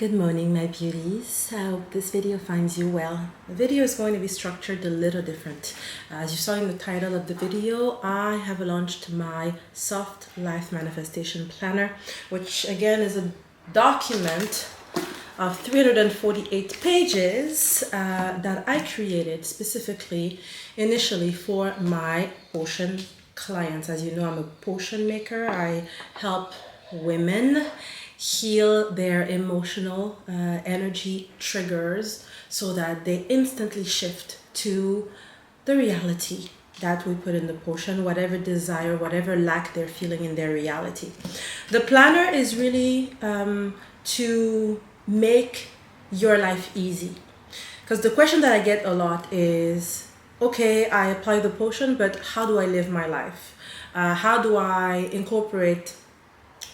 Good morning, my beauties. I hope this video finds you well. The video is going to be structured a little different. As you saw in the title of the video, I have launched my Soft Life Manifestation Planner, which again is a document of 348 pages that I created specifically initially for my potion clients. As you know, I'm a potion maker. I help women heal their emotional energy triggers so that they instantly shift to the reality that we put in the potion, whatever desire, whatever lack they're feeling in their reality. The planner is really to make your life easy. Because the question that I get a lot is, okay, I apply the potion, but how do I live my life? How do I incorporate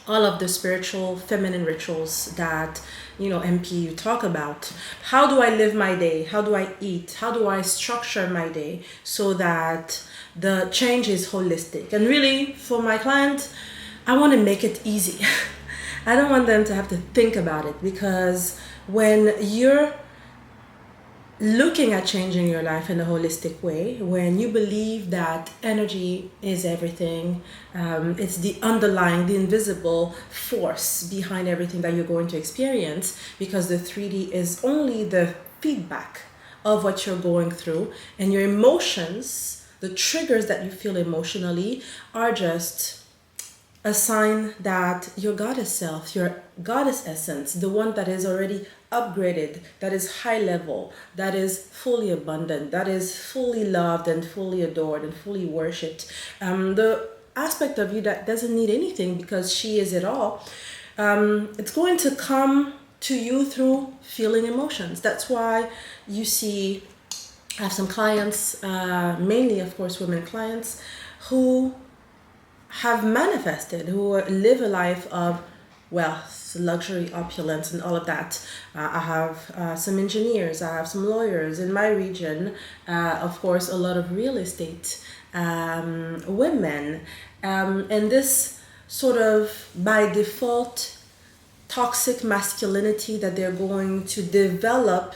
all of the spiritual feminine rituals that MPU talk about? How do I live my day? How do I eat? How do I structure my day so that the change is holistic? And really, for my clients, I want to make it easy. I don't want them to have to think about it, because when you're looking at changing your life in a holistic way, when you believe that energy is everything, it's the underlying, the invisible force behind everything that you're going to experience, because the 3D is only the feedback of what you're going through, and your emotions, the triggers that you feel emotionally, are just a sign that your goddess self, your goddess essence, the one that is already upgraded, that is high level, that is fully abundant, that is fully loved and fully adored and fully worshipped, the aspect of you that doesn't need anything because she is it all, it's going to come to you through feeling emotions. That's why you see, I have some clients, mainly of course women clients, who have manifested, who live a life of wealth, luxury, opulence, and all of that. I have some engineers, I have some lawyers in my region, of course, a lot of real estate women, and this sort of by default toxic masculinity that they're going to develop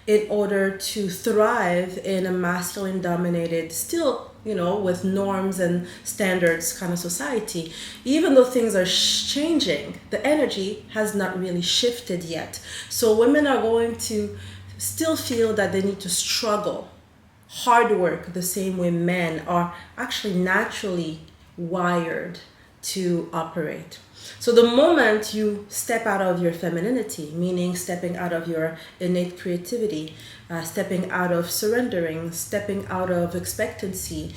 in order to thrive in a masculine dominated, still with norms and standards kind of society. Even though things are changing, the energy has not really shifted yet. So women are going to still feel that they need to struggle, hard work, the same way men are actually naturally wired to operate. So the moment you step out of your femininity, meaning stepping out of your innate creativity, stepping out of surrendering, stepping out of expectancy,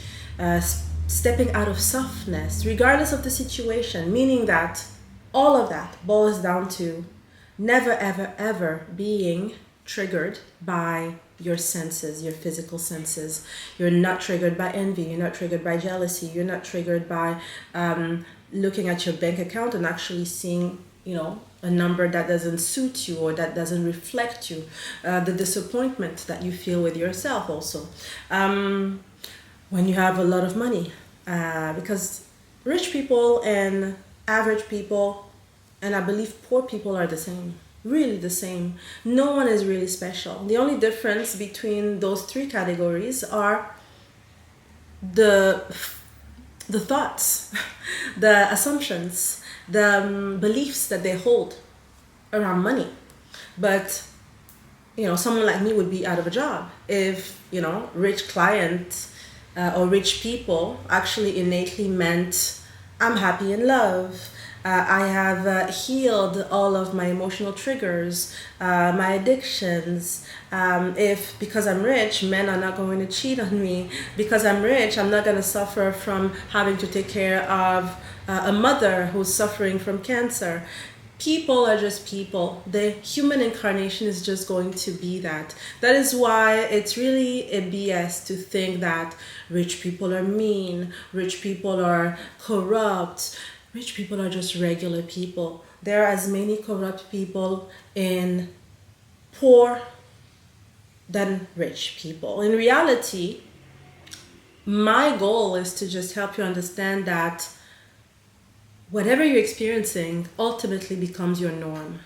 stepping out of softness, regardless of the situation, meaning that all of that boils down to never, ever, ever being triggered by your senses, your physical senses. You're not triggered by envy. You're not triggered by jealousy. You're not triggered by looking at your bank account and actually seeing, a number that doesn't suit you or that doesn't reflect you. The disappointment that you feel with yourself also. When you have a lot of money. Because rich people and average people, and I believe poor people, are the same. Really the same. No one is really special. The only difference between those three categories are the thoughts, the assumptions, the beliefs that they hold around money. But someone like me would be out of a job if rich clients or rich people actually innately meant I'm happy in love. I have healed all of my emotional triggers, my addictions. If because I'm rich, men are not going to cheat on me. Because I'm rich, I'm not going to suffer from having to take care of a mother who's suffering from cancer. People are just people. The human incarnation is just going to be that. That is why it's really a BS to think that rich people are mean, rich people are corrupt. Rich people are just regular people. There are as many corrupt people in poor than rich people. In reality, my goal is to just help you understand that whatever you're experiencing ultimately becomes your norm.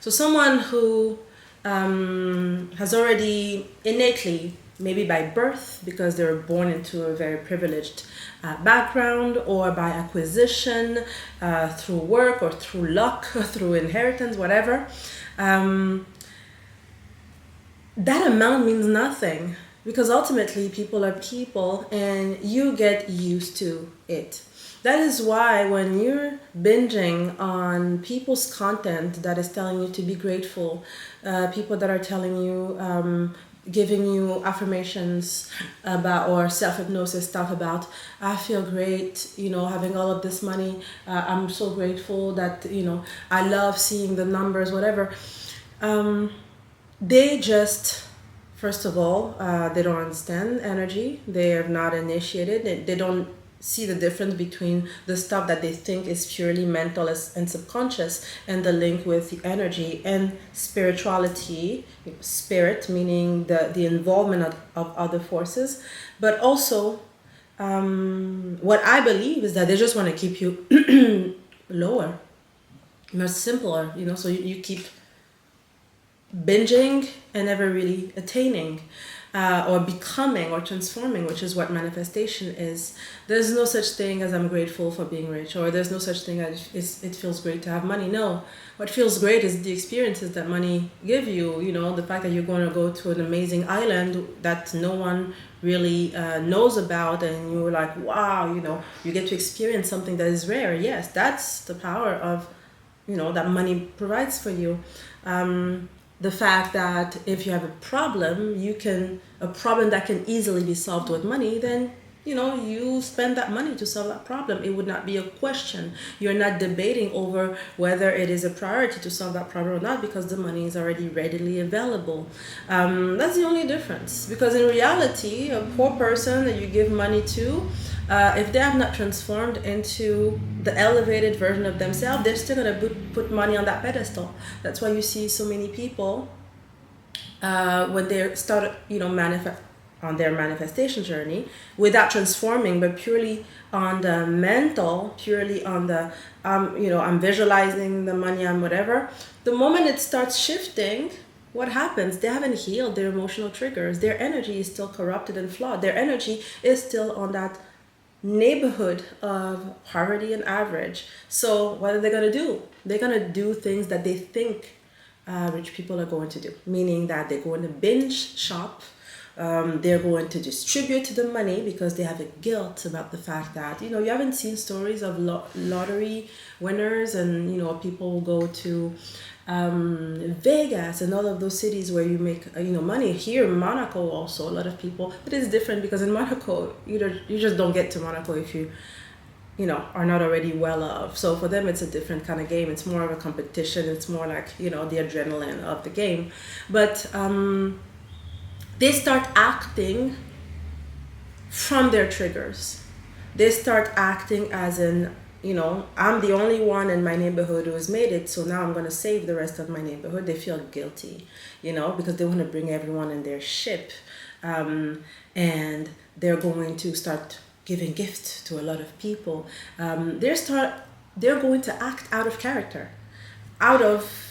So someone who has already innately, maybe by birth, because they were born into a very privileged background, or by acquisition, through work or through luck, or through inheritance, whatever, that amount means nothing, because ultimately people are people and you get used to it. That is why when you're binging on people's content that is telling you to be grateful, people that are telling you, giving you affirmations about, or self-hypnosis stuff about, I feel great, having all of this money, I'm so grateful that, I love seeing the numbers, whatever. They just, first of all, they don't understand energy. They are not initiated. They don't see the difference between the stuff that they think is purely mental and subconscious, and the link with the energy and spirituality. Spirit meaning the involvement of other forces. But also, what I believe is that they just want to keep you lower, much simpler, so you keep binging and never really attaining, or becoming or transforming, which is what manifestation is. There's no such thing as I'm grateful for being rich, or there's no such thing as it feels great to have money. No, what feels great is the experiences that money give you. The fact that you're going to go to an amazing island that no one really knows about, and you're like, wow, you get to experience something that is rare. Yes, that's the power of, that money provides for you. The fact that if you have a problem that can easily be solved with money, then you spend that money to solve that problem. It would not be a question. You're not debating over whether it is a priority to solve that problem or not, because the money is already readily available. That's the only difference, because in reality, a poor person that you give money to, if they have not transformed into the elevated version of themselves, they're still going to put money on that pedestal. That's why you see so many people, when they start, on their manifestation journey, without transforming, but purely on the mental, purely on the, I'm visualizing the money, I'm whatever. The moment it starts shifting, what happens? They haven't healed their emotional triggers. Their energy is still corrupted and flawed. Their energy is still on that neighborhood of poverty and average. So what are they going to do? They're going to do things that they think rich people are going to do, meaning that they're going to binge shop. They're going to distribute the money because they have a guilt about the fact that, you haven't seen stories of lottery winners, and, people go to Vegas and all of those cities where you make money. Here in Monaco also, a lot of people, but it's different because in Monaco you just don't get to Monaco if you are not already well off. So for them it's a different kind of game. It's more of a competition. It's more like the adrenaline of the game. But they start acting from their triggers. They start acting as in, I'm the only one in my neighborhood who has made it, so now I'm going to save the rest of my neighborhood. They feel guilty, because they want to bring everyone in their ship. And they're going to start giving gifts to a lot of people. They're going to act out of character, out of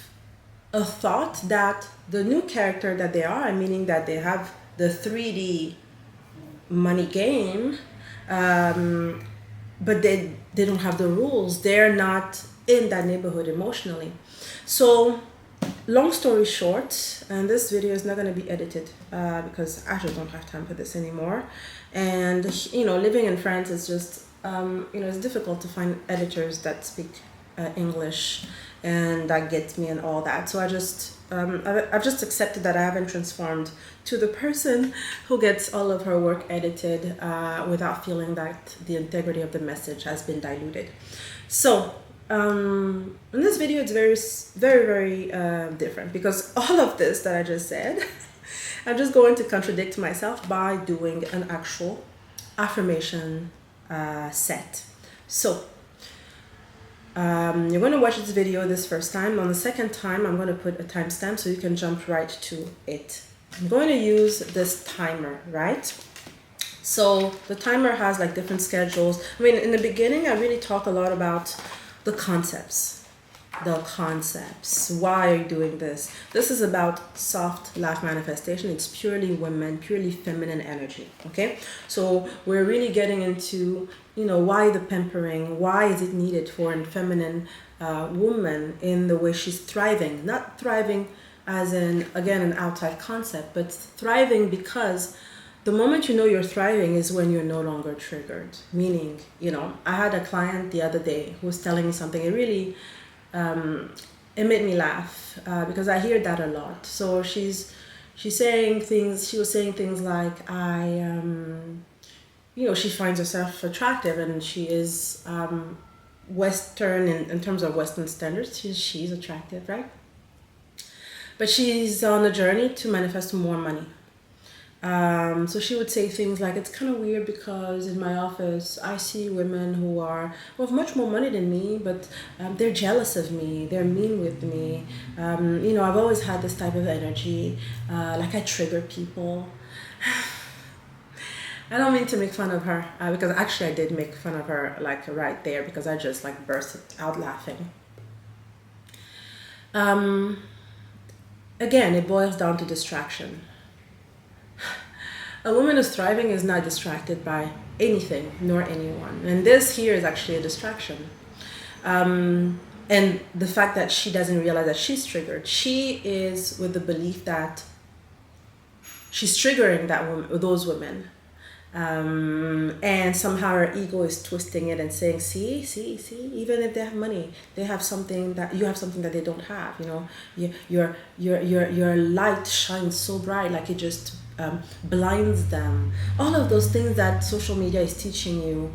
a thought that the new character that they are, meaning that they have the 3D money game, but they don't have the rules. They're not in that neighborhood emotionally. So long story short, and this video is not going to be edited because I just don't have time for this anymore. And living in France is just it's difficult to find editors that speak English and that gets me and all that. So I've just accepted that I haven't transformed to the person who gets all of her work edited without feeling that the integrity of the message has been diluted. So in this video, it's very, very, very different, because all of this that I just said, I'm just going to contradict myself by doing an actual affirmation set. So you're going to watch this video this first time. On the second time, I'm going to put a timestamp so you can jump right to it. I'm going to use this timer, right? So the timer has different schedules. I mean, in the beginning, I really talk a lot about the concepts. the concepts. Why are you doing this? This is about soft life manifestation. It's purely women, purely feminine energy. Okay, so we're really getting into, you know, why the pampering, why is it needed for a feminine woman in the way she's thriving. Not thriving as in, again, an outside concept, but thriving because the moment you know you're thriving is when you're no longer triggered. Meaning, you know, I had a client the other day who was telling me something. It really, it made me laugh because I hear that a lot. So she's saying things. She was saying things like, you know, she finds herself attractive and she is Western in terms of Western standards. She's attractive, right? But she's on a journey to manifest more money. So she would say things like, it's kind of weird because in my office I see women who have much more money than me, but they're jealous of me, they're mean with me. You know, I've always had this type of energy, like I trigger people. I don't mean to make fun of her because actually I did make fun of her like right there because I just like burst out laughing. Again, it boils down to distraction. A woman who's thriving is not distracted by anything nor anyone. And this here is actually a distraction. And the fact that she doesn't realize that she's triggered. She is with the belief that she's triggering those women. And somehow her ego is twisting it and saying, see, even if they have money, they have something that you have something that they don't have. You know, your light shines so bright, like it just blinds them. All of those things that social media is teaching you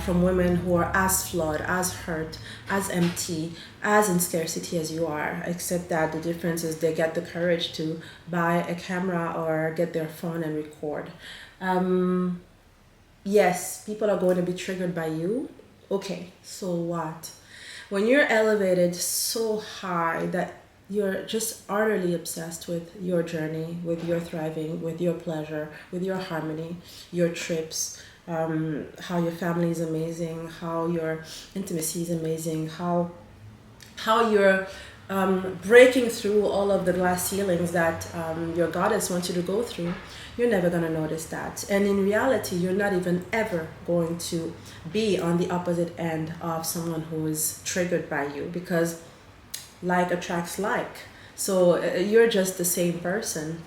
from women who are as flawed, as hurt, as empty, as in scarcity as you are, except that the difference is they get the courage to buy a camera or get their phone and record. Yes, people are going to be triggered by you. Okay, so what? When you're elevated so high that you're just utterly obsessed with your journey, with your thriving, with your pleasure, with your harmony, your trips, how your family is amazing, how your intimacy is amazing, how you're breaking through all of the glass ceilings that your goddess wants you to go through, you're never going to notice that. And in reality, you're not even ever going to be on the opposite end of someone who is triggered by you, because like attracts like. So you're just the same person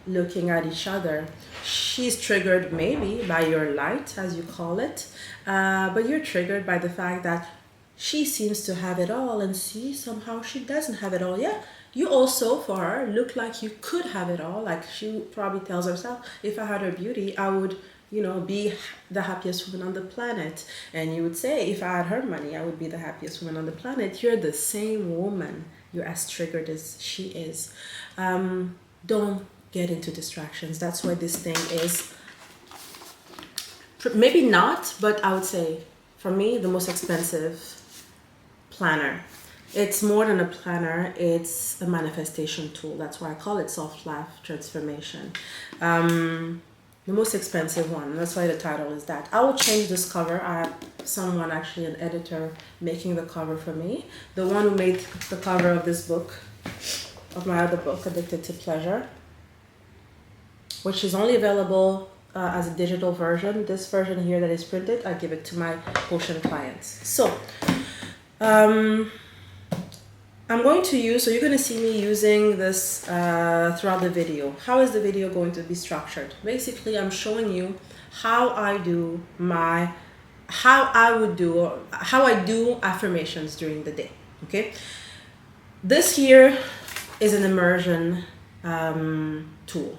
looking at each other. She's triggered maybe by your light, as you call it, but you're triggered by the fact that she seems to have it all, and see, somehow she doesn't have it all. Yeah, you also, for her, look like you could have it all. Like she probably tells herself, if I had her beauty, I would, you know, be the happiest woman on the planet. And you would say, if I had her money, I would be the happiest woman on the planet. You're the same woman. You're as triggered as she is. Don't get into distractions. That's why this thing is, maybe not, but I would say, for me, the most expensive planner. It's more than a planner, it's a manifestation tool. That's why I call it soft life transformation. The most expensive one. That's why the title is that. I will change this cover. I have someone, actually an editor, making the cover for me. The one who made the cover of this book, of my other book, Addicted to Pleasure, which is only available as a digital version. This version here that is printed, I give it to my potion clients. So, I'm going to use, so you're going to see me using this throughout the video. How is the video going to be structured? Basically, I'm showing you how I do how I do affirmations during the day. Okay, this here is an immersion tool.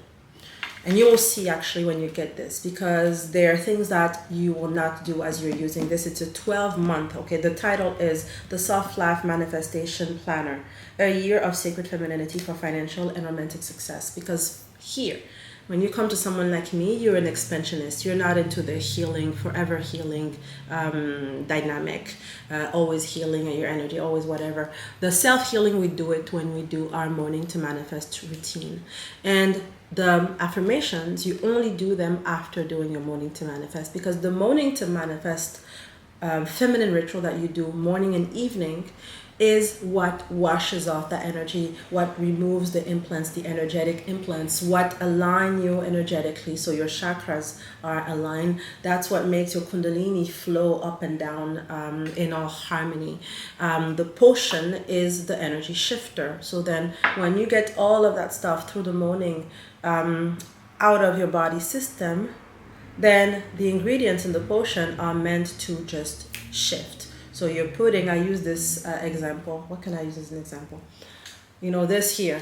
And you will see actually when you get this, because there are things that you will not do as you're using this. It's a 12-month, okay? The title is The Soft Life Manifestation Planner, a year of sacred femininity for financial and romantic success. Because here, when you come to someone like me, you're an expansionist. You're not into the healing, forever healing dynamic, always healing your energy, always whatever. The self-healing, we do it when we do our morning to manifest routine. And the affirmations, you only do them after doing your morning to manifest, because the morning to manifest feminine ritual that you do morning and evening is what washes off the energy, what removes the implants, the energetic implants, what align you energetically so your chakras are aligned. That's what makes your kundalini flow up and down in all harmony. The potion is the energy shifter. So then when you get all of that stuff through the morning out of your body system, then the ingredients in the potion are meant to just shift. So you're putting, I use this example. What can I use as an example? You know, this here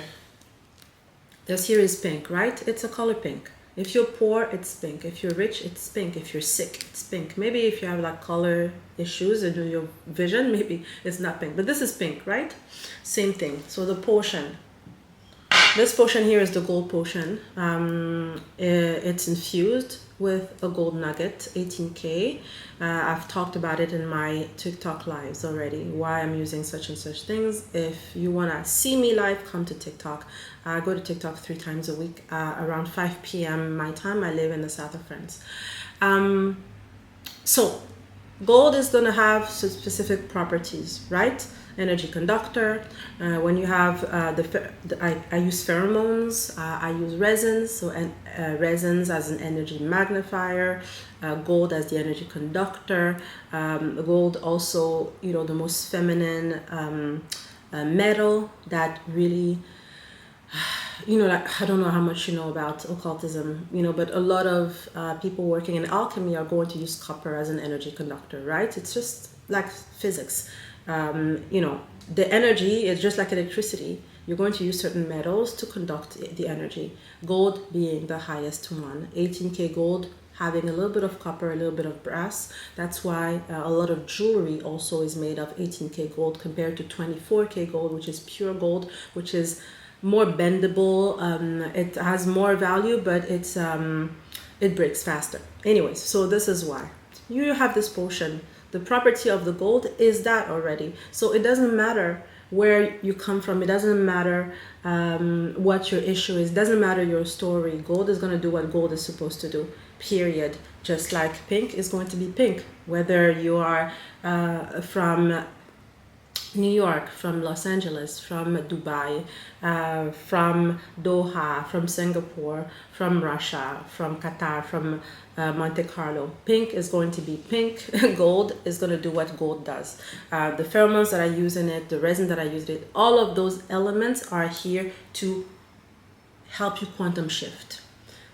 is pink, right? It's a color pink. If you're poor, it's pink. If you're rich, it's pink. If you're sick, it's pink. Maybe if you have like color issues in your vision, maybe it's not pink. But this is pink, right? Same thing. So the potion. This potion here is the gold potion. It's infused with a gold nugget, 18K. I've talked about it in my TikTok lives already, why I'm using such and such things. If you want to see me live, come to TikTok. I go to TikTok 3 times a week around 5 p.m. my time. I live in the south of France. So gold is going to have specific properties, right? Energy conductor. When you have I use pheromones, I use resins, so resins as an energy magnifier, gold as the energy conductor. Gold also, you know, the most feminine metal that really, you know, like, I don't know how much you know about occultism, you know, but a lot of people working in alchemy are going to use copper as an energy conductor, right? It's just like physics. You know, the energy is just like electricity. You're going to use certain metals to conduct the energy. Gold being the highest one. 18K gold having a little bit of copper, a little bit of brass. That's why a lot of jewelry also is made of 18K gold compared to 24K gold, which is pure gold, which is more bendable. It has more value, but it breaks faster. Anyways, so this is why you have this potion. The property of the gold is that already. So it doesn't matter where you come from. It doesn't matter what your issue is. It doesn't matter your story. Gold is going to do what gold is supposed to do, period. Just like pink is going to be pink. Whether you are from New York, from Los Angeles, from Dubai, from Doha, from Singapore, from Russia, from Qatar, from Monte Carlo. Pink is going to be pink. Gold is going to do what gold does. The pheromones that I use in it, the resin that I use in it, all of those elements are here to help you quantum shift.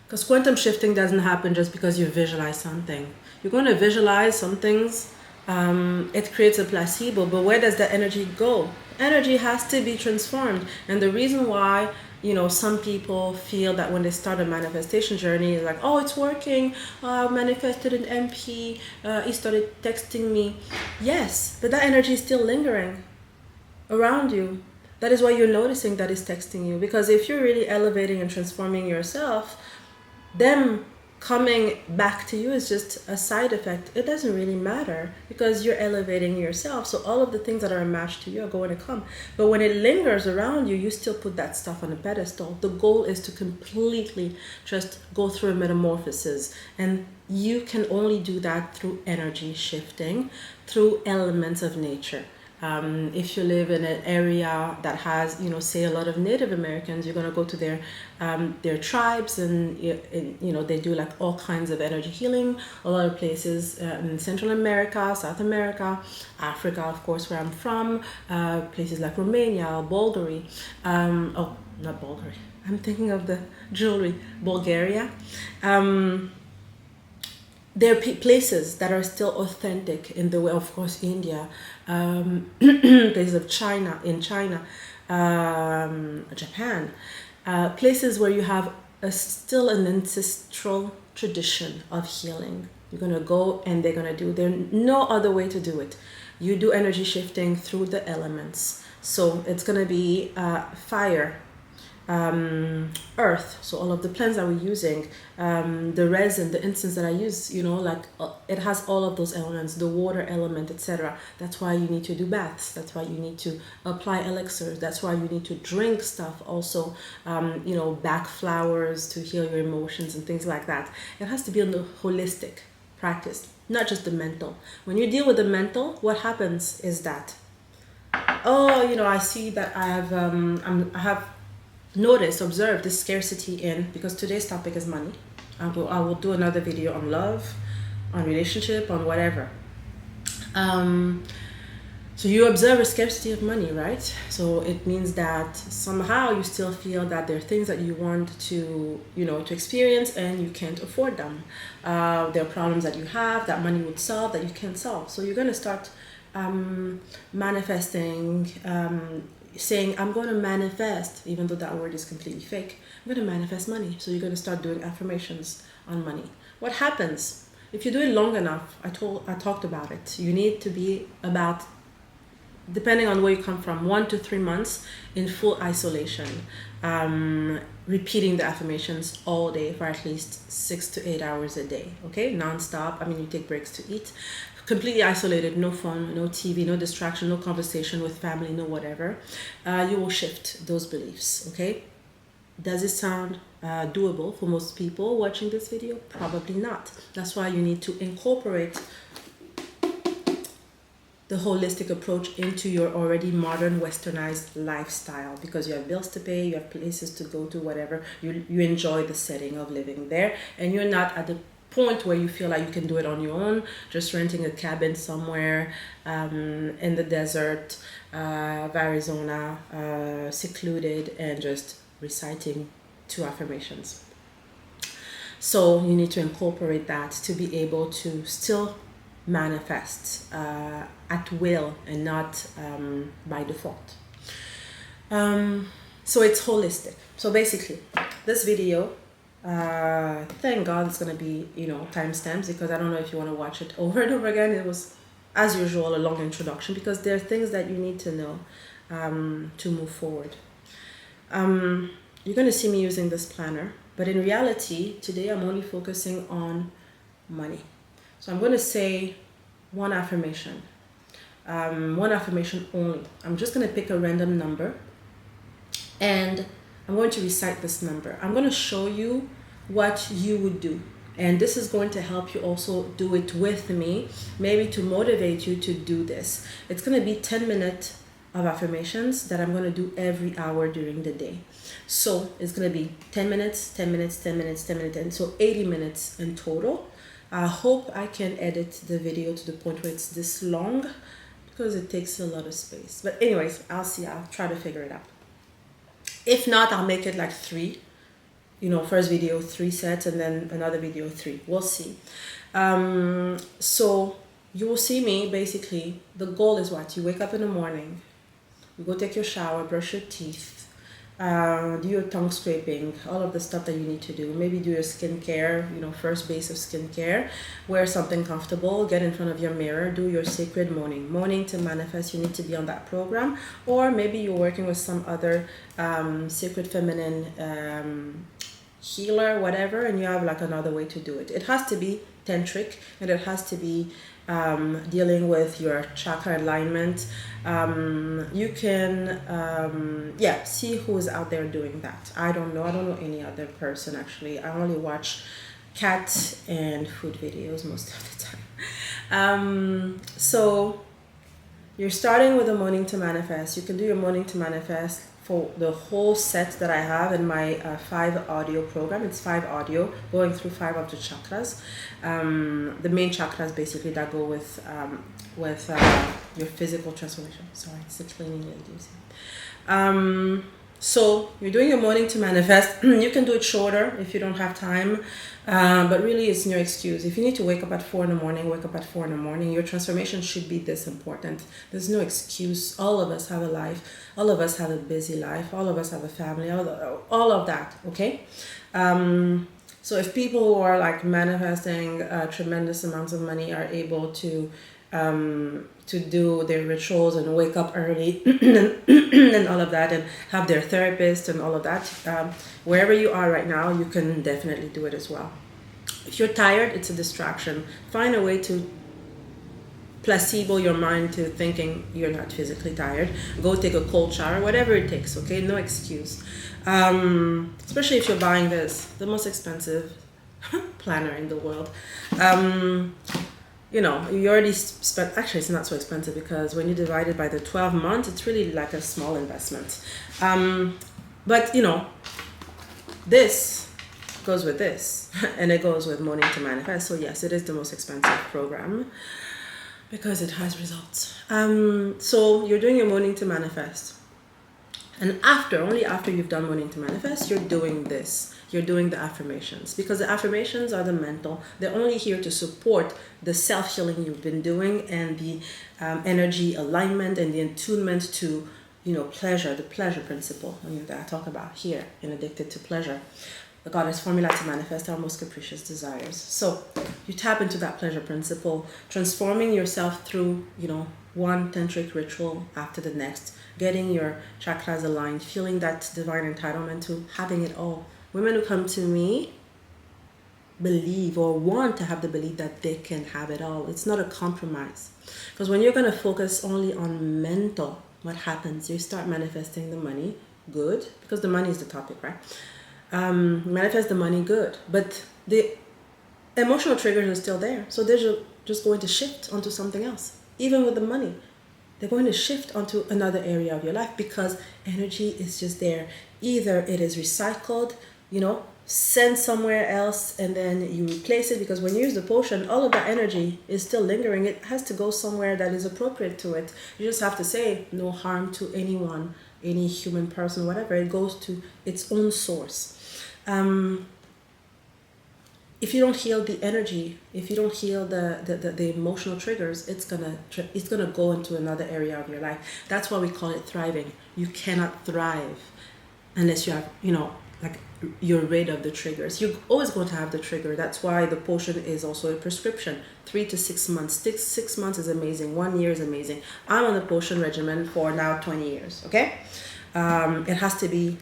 Because quantum shifting doesn't happen just because you visualize something. You're going to visualize some things. It creates a placebo, but where does the energy go? Energy has to be transformed. And the reason why, you know, some people feel that when they start a manifestation journey, it's like, oh, it's working. I manifested an MP. He started texting me. Yes, but that energy is still lingering around you. That is why you're noticing that it's texting you. Because if you're really elevating and transforming yourself, them coming back to you is just a side effect. It doesn't really matter because you're elevating yourself. So all of the things that are a match to you are going to come. But when it lingers around you, you still put that stuff on a pedestal. The goal is to completely just go through a metamorphosis. And you can only do that through energy shifting, through elements of nature. If you live in an area that has, you know, say a lot of Native Americans, you're going to go to their tribes and you know, they do like all kinds of energy healing. A lot of places in Central America, South America, Africa, of course, where I'm from, places like Romania, Bulgaria. Oh, not Bulgaria. I'm thinking of the jewelry, Bulgaria. There are places that are still authentic in the way, of course, India, places of China, Japan, places where you have still an ancestral tradition of healing. You're going to go and they're going to do, there's no other way to do it. You do energy shifting through the elements. So it's going to be fire, earth, so all of the plants that we're using, the resin, the incense that I use, you know, like it has all of those elements, the water element, etc. That's why you need to do baths. That's why you need to apply elixirs. That's why you need to drink stuff also, you know, back flowers to heal your emotions and things like that. It has to be on the holistic practice, not just the mental. When you deal with the mental, what happens is that oh, you know, I see that I have observed this scarcity in, because today's topic is money. I will do another video on love, on relationship, on whatever. So you observe a scarcity of money, right? So it means that somehow you still feel that there are things that you want to, you know, to experience and you can't afford them. There are problems that you have that money would solve that you can't solve. So you're going to start manifesting, saying, I'm going to manifest, even though that word is completely fake. I'm going to manifest money. So you're going to start doing affirmations on money. What happens? If you do it long enough, I talked about it. You need to be about, depending on where you come from, 1 to 3 months in full isolation, repeating the affirmations all day for at least 6 to 8 hours a day, okay? Non-stop. I mean, you take breaks to eat. Completely isolated, no phone, no TV, no distraction, no conversation with family, no whatever. You will shift those beliefs, okay? Does it sound doable for most people watching this video? Probably not. That's why you need to incorporate the holistic approach into your already modern westernized lifestyle, because you have bills to pay, you have places to go to, whatever. You enjoy the setting of living there, and you're not at the point where you feel like you can do it on your own, just renting a cabin somewhere in the desert of Arizona, secluded, and just reciting 2 affirmations. So you need to incorporate that to be able to still manifest at will and not by default. So it's holistic. So basically, this video, thank God it's going to be, you know, timestamps, because I don't know if you want to watch it over and over again. It was, as usual, a long introduction, because there are things that you need to know to move forward. You're going to see me using this planner, but in reality, today I'm only focusing on money. So I'm going to say one affirmation only. I'm just going to pick a random number and I'm going to recite this number. I'm going to show you what you would do. And this is going to help you also do it with me, maybe to motivate you to do this. It's going to be 10 minutes of affirmations that I'm going to do every hour during the day. So it's going to be 10 minutes, 10 minutes, 10 minutes, 10 minutes, and so 80 minutes in total. I hope I can edit the video to the point where it's this long, because it takes a lot of space. But anyways, I'll see. I'll try to figure it out. If not, I'll make it like 3. You know, first video 3 sets and then another video 3. We'll see. So you will see me, basically, the goal is what? You wake up in the morning, you go take your shower, brush your teeth, do your tongue scraping, all of the stuff that you need to do. Maybe do your skincare, you know, first base of skincare. Wear something comfortable, get in front of your mirror, do your sacred morning to manifest. You need to be on that program, or maybe you're working with some other sacred feminine healer, whatever, and you have like another way to do it. It has to be tantric, and it has to be dealing with your chakra alignment. You can see who's out there doing that. I don't know any other person, actually. I only watch cat and food videos most of the time. So you're starting with the morning to manifest. You can do your morning to manifest for the whole set that I have in my 5 audio program. It's 5 audio going through 5 of the chakras. The main chakras basically that go with your physical transformation. Sorry, it's the cleaning ladies. So you're doing your morning to manifest. You can do it shorter if you don't have time, but really it's no excuse. If you need to wake up at 4 in the morning, wake up at 4 in the morning. Your transformation should be this important. There's no excuse. All of us have a life. All of us have a busy life. All of us have a family. All of that, okay? So if people who are like manifesting tremendous amounts of money are able to do their rituals and wake up early and all of that, and have their therapist and all of that, wherever you are right now, you can definitely do it as well. If you're tired, it's a distraction. Find a way to placebo your mind to thinking you're not physically tired. Go take a cold shower, whatever it takes, okay? No excuse. Especially if you're buying the most expensive planner in the world. you know, you already spent, actually it's not so expensive because when you divide it by the 12 months, it's really like a small investment. But you know, this goes with this and it goes with Morning to Manifest. So yes, it is the most expensive program because it has results. So you're doing your Morning to Manifest. And only after you've done Morning to Manifest, you're doing this. You're doing the affirmations, because the affirmations are the mental. They're only here to support the self-healing you've been doing and the energy alignment and the attunement to, you know, pleasure, the pleasure principle that I talk about here in Addicted to Pleasure. The goddess formula to manifest our most capricious desires. So you tap into that pleasure principle, transforming yourself through, you know, one tantric ritual after the next, getting your chakras aligned, feeling that divine entitlement to having it all. Women who come to me believe or want to have the belief that they can have it all. It's not a compromise. Because when you're going to focus only on mental, what happens? You start manifesting the money, good, because the money is the topic, right? Manifest the money, good. But the emotional triggers are still there. So they're just going to shift onto something else. Even with the money, they're going to shift onto another area of your life because energy is just there. Either it is recycled, you know, sent somewhere else, and then you replace it, because when you use the potion, all of that energy is still lingering. It has to go somewhere that is appropriate to it. You just have to say no harm to anyone, any human person, whatever. It goes to its own source. If you don't heal the energy, if you don't heal the emotional triggers, it's gonna go into another area of your life. That's why we call it thriving. You cannot thrive unless you have, you know, like, you're rid of the triggers. You're always going to have the trigger. That's why the potion is also a prescription. 3 to 6 months. 6 months is amazing. 1 year is amazing. I'm on the potion regimen for now 20 years. Okay, it has to be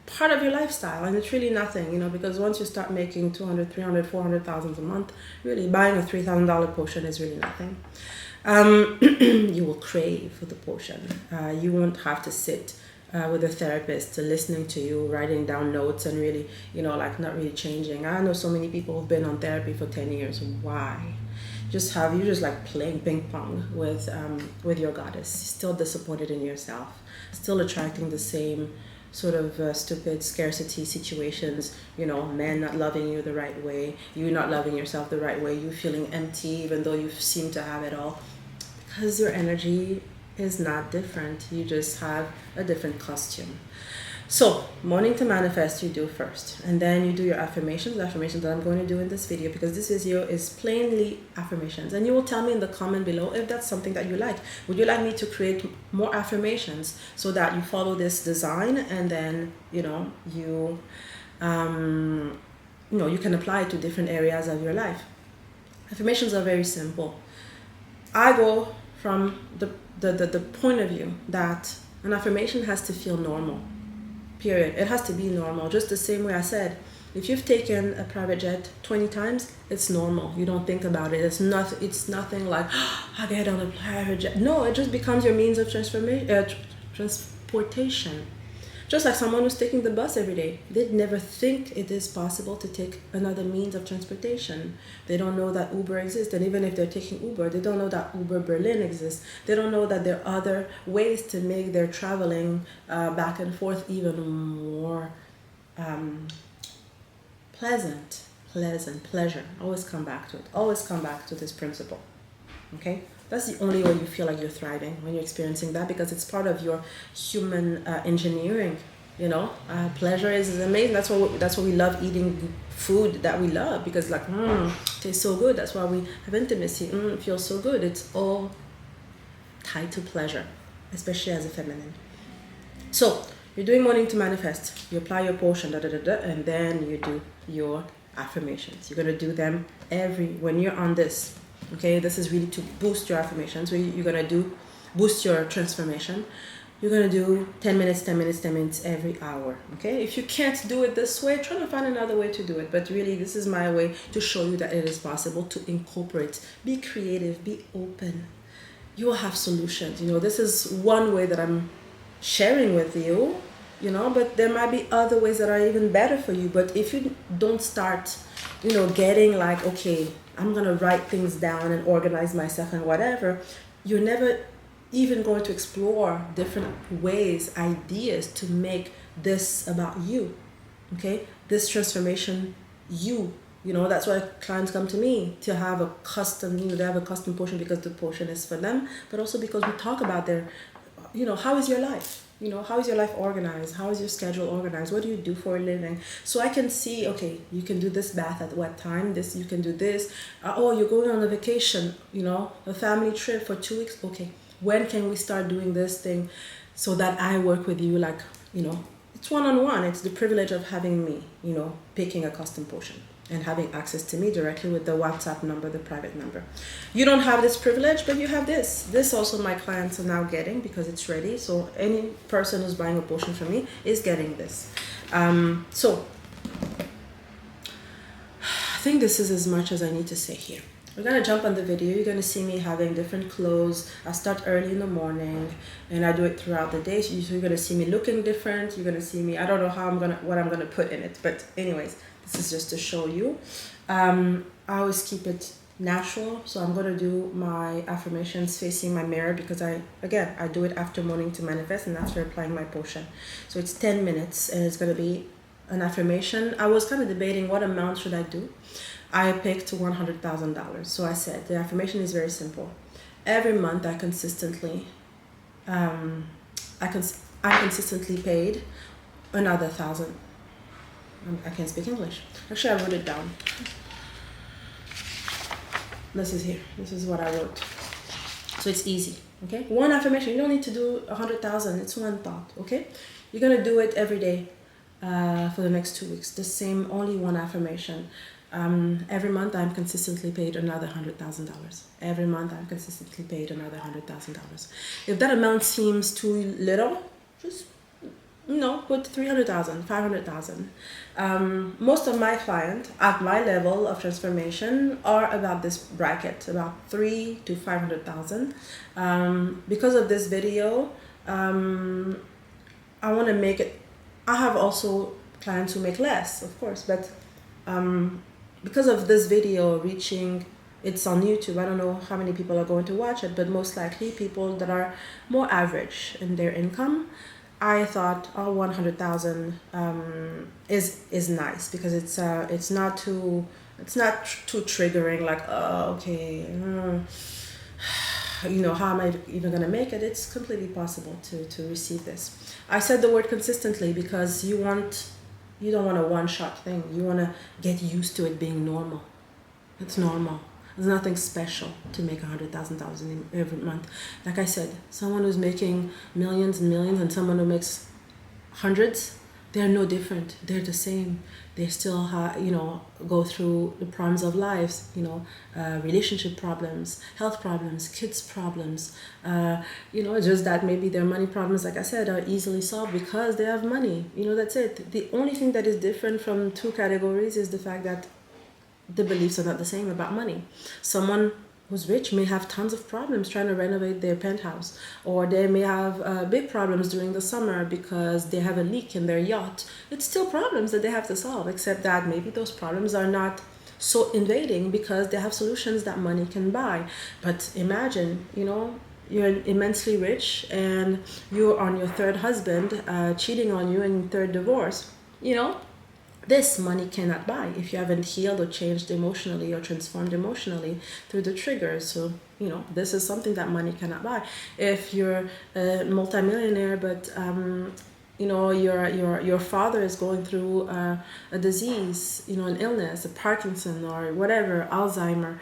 part of your lifestyle, and it's really nothing, you know, because once you start making 200, 300, 400,000 a month, really buying a $3,000 potion is really nothing. You will crave for the potion. You won't have to sit with a therapist listening to you, writing down notes, and really, you know, like, not really changing. I know so many people who've been on therapy for 10 years. Why? You're just like playing ping pong with your goddess, still disappointed in yourself, still attracting the same sort of stupid scarcity situations, you know, men not loving you the right way, you not loving yourself the right way, you feeling empty even though you seem to have it all, because your energy is not different. You just have a different costume. So Morning to Manifest you do first, and then you do your affirmations, the affirmations that I'm going to do in this video, because this video is plainly affirmations. And you will tell me in the comment below if that's something that you like. Would you like me to create more affirmations so that you follow this design, and then, you know, you can apply it to different areas of your life? Affirmations are very simple. I go from the point of view that an affirmation has to feel normal. Period. It has to be normal. Just the same way I said, if you've taken a private jet 20 times, it's normal. You don't think about it. It's nothing like, oh, I get on a private jet. No, it just becomes your means of transportation. Just like someone who's taking the bus every day. They'd never think it is possible to take another means of transportation. They don't know that Uber exists. And even if they're taking Uber, they don't know that Uber Berlin exists. They don't know that there are other ways to make their traveling back and forth even more pleasure. Always come back to it. Always come back to this principle. Okay? That's the only way you feel like you're thriving, when you're experiencing that, because it's part of your human engineering. You know, pleasure is amazing. That's why we love eating food that we love, because like, tastes so good. That's why we have intimacy. It feels so good. It's all tied to pleasure, especially as a feminine. So you're doing Morning to Manifest. You apply your potion, and then you do your affirmations. You're gonna do them when you're on this. Okay, this is really to boost your affirmations. You're going to boost your transformation. You're going to do 10 minutes every hour. Okay, if you can't do it this way, try to find another way to do it. But really, this is my way to show you that it is possible to incorporate. Be creative, be open. You will have solutions. You know, this is one way that I'm sharing with you, you know, but there might be other ways that are even better for you. But if you don't start, you know, getting like, okay, I'm gonna write things down and organize myself and whatever, you're never even going to explore different ways, ideas to make this about you. Okay, this transformation, that's why clients come to me to have a custom, they have a custom potion because the potion is for them, but also because we talk about their, how is your life? How is your life organized? How is your schedule organized? What do you do for a living? So I can see, okay, you can do this bath at what time? This, you can do this. Oh, you're going on a vacation, a family trip for 2 weeks. Okay, when can we start doing this thing so that I work with you like, it's one-on-one. It's the privilege of having me, picking a custom potion and having access to me directly with the WhatsApp number, the private number. You don't have this privilege, but you have this. This also my clients are now getting because it's ready. So any person who's buying a potion from me is getting this. So I think this is as much as I need to say here. We're gonna jump on the video. You're gonna see me having different clothes. I start early in the morning and I do it throughout the day. So you're gonna see me looking different. You're gonna see me, I don't know what I'm gonna put in it, but anyways, this is just to show you. I always keep it natural. So I'm gonna do my affirmations facing my mirror because I do it after morning to manifest and after applying my potion. So it's 10 minutes and it's gonna be an affirmation. I was kind of debating what amount should I do. I picked $100,000. So I said the affirmation is very simple. Every month I consistently paid another 1,000. I can't speak English. Actually, I wrote it down. This is here. This is what I wrote. So it's easy. Okay, one affirmation. You don't need to do 100,000. It's one thought. Okay, you're gonna do it every day for the next 2 weeks. The same, only one affirmation. Every month I'm consistently paid another $100,000. Every month I'm consistently paid another $100,000. If that amount seems too little, just put 300,000, 500,000. Most of my clients at my level of transformation are about this bracket, about 3 to 500,000. Because of this video, I want to make it. I have also clients who make less, of course, but because of this video reaching, it's on YouTube. I don't know how many people are going to watch it, but most likely people that are more average in their income. I thought 100,000 is nice because it's not too triggering, like okay, how am I even gonna make it? It's completely possible to receive this. I said the word consistently because you don't want a one-shot thing. You want to get used to it being normal. It's normal. There's nothing special to make $100,000 every month. Like I said, someone who's making millions and millions and someone who makes hundreds, they're no different. They're the same. They still go through the problems of lives, relationship problems, health problems, kids problems, just that maybe their money problems, like I said, are easily solved because they have money. That's it. The only thing that is different from two categories is the fact that the beliefs are not the same about money. Someone who's rich may have tons of problems trying to renovate their penthouse, or they may have big problems during the summer because they have a leak in their yacht. It's still problems that they have to solve, except that maybe those problems are not so invading because they have solutions that money can buy. But imagine, you're immensely rich and you're on your third husband cheating on you in third divorce. This money cannot buy if you haven't healed or changed emotionally or transformed emotionally through the triggers. So, this is something that money cannot buy. If you're a multimillionaire, but, your father is going through a disease, an illness, a Parkinson or whatever, Alzheimer,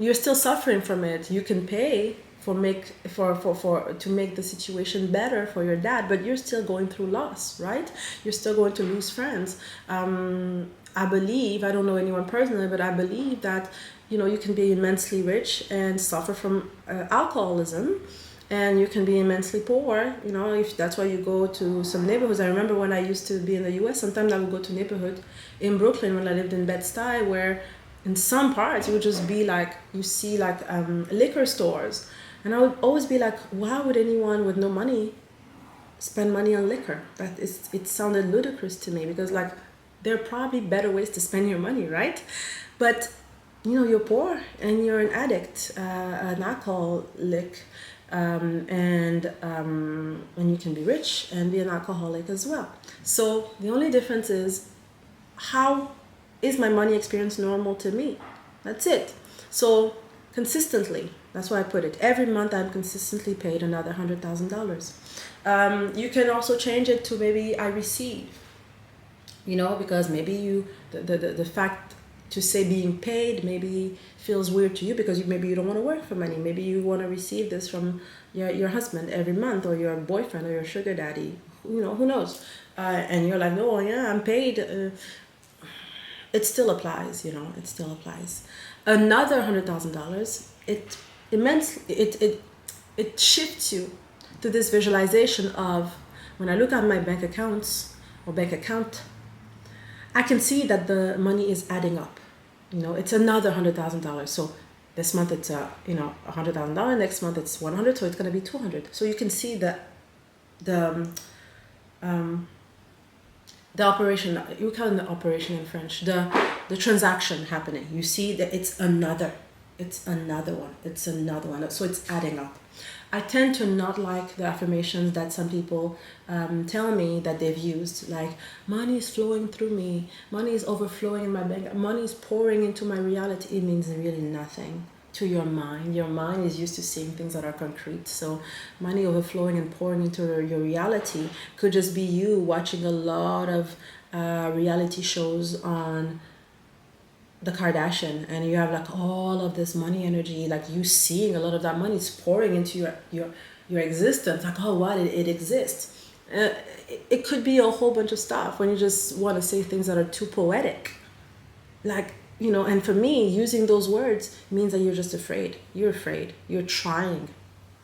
you're still suffering from it. You can pay to make the situation better for your dad, but you're still going through loss, right? You're still going to lose friends. I believe, I don't know anyone personally, but I believe that you can be immensely rich and suffer from alcoholism, and you can be immensely poor. If that's why you go to some neighborhoods. I remember when I used to be in the US, sometimes I would go to neighborhood in Brooklyn when I lived in Bed-Stuy, where in some parts it would just be like you see like liquor stores. And I would always be like, why would anyone with no money spend money on liquor? It sounded ludicrous to me because, like, there are probably better ways to spend your money, right? But you're poor and you're an addict, an alcoholic, and you can be rich and be an alcoholic as well. So the only difference is, how is my money experience normal to me? That's it. So consistently, that's why I put it. Every month I'm consistently paid another $100,000. You can also change it to maybe I receive, because maybe the fact to say being paid maybe feels weird to you, because maybe you don't want to work for money. Maybe you want to receive this from your husband every month, or your boyfriend, or your sugar daddy. Who knows? And you're like, no, yeah, I'm paid. It still applies. It still applies. Another $100,000. It shifts you to this visualization of, when I look at my bank accounts or bank account, I can see that the money is adding up. It's another $100,000. So this month it's $100,000. Next month it's 100. So it's going to be 200. So you can see the operation. You call it the operation in French. The transaction happening. You see that it's another one. So it's adding up. I tend to not like the affirmations that some people tell me that they've used, like, money is flowing through me, money is overflowing in my bank, money is pouring into my reality. It means really nothing to your mind. Your mind is used to seeing things that are concrete. So money overflowing and pouring into your reality could just be you watching a lot of reality shows on the Kardashian, and you have like all of this money energy, like you seeing a lot of that money is pouring into your existence, like, oh wow, it exists. It could be a whole bunch of stuff when you just want to say things that are too poetic, like, and for me, using those words means that you're just afraid. You're afraid. You're trying.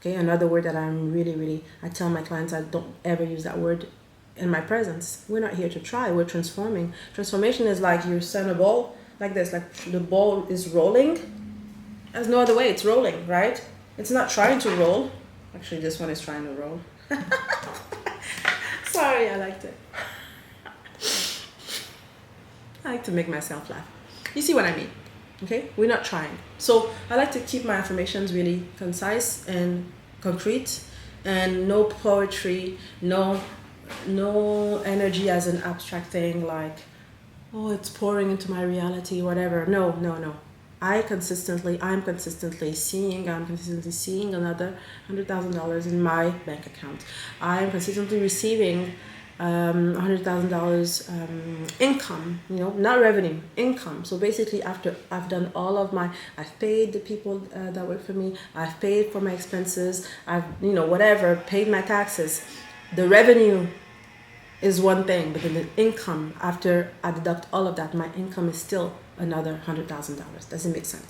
Okay, another word that I'm really, I tell my clients, I don't ever use that word in my presence. We're not here to try. We're transforming. Transformation is like you send a ball like this, like the ball is rolling. There's no other way. It's rolling, right? It's not trying to roll. Actually, this one is trying to roll. Sorry, I liked it. I like to make myself laugh. You see what I mean? Okay, we're not trying. So I like to keep my affirmations really concise and concrete, and no poetry, no energy as an abstract thing, like, oh, it's pouring into my reality, whatever. No. I'm consistently seeing another $100,000 in my bank account. I'm consistently receiving $100,000 income, not revenue, income. So basically, after I've done all of I've paid the people that work for me, I've paid for my expenses, I've, whatever, paid my taxes. The revenue is one thing, but then the income, after I deduct all of that, my income is still another $100,000. Does it make sense?